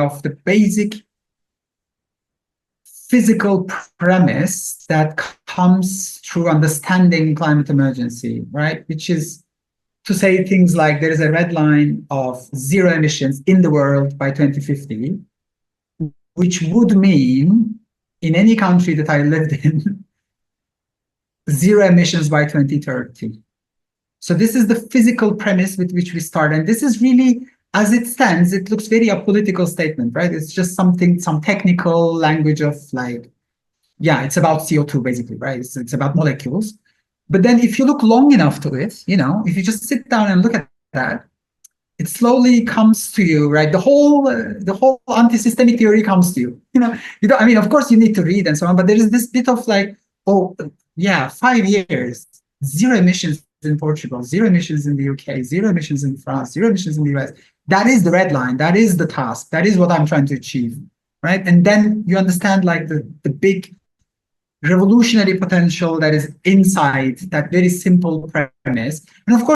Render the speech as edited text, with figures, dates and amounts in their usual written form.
of the basic physical premise that comes through understanding climate emergency, right? Which is to say things like there is a red line of zero emissions in the world by 2050, which would mean in any country that I lived in, zero emissions by 2030. So this is the physical premise with which we start. And this is really, as it stands, it looks very a political statement, right? It's just something, some technical language of like, yeah, it's about CO2 basically, right? It's about molecules. But then if you look long enough to it, you know, if you just sit down and look at that, it slowly comes to you, right? The whole anti-systemic theory comes to you. You don't, I mean, of course you need to read and so on, but there is this bit of like, oh, yeah, 5 years, zero emissions in Portugal, zero emissions in the UK, zero emissions in France, zero emissions in the US. That is the red line. That is the task. That is what I'm trying to achieve, right? And then you understand like the big revolutionary potential that is inside that very simple premise. And of course,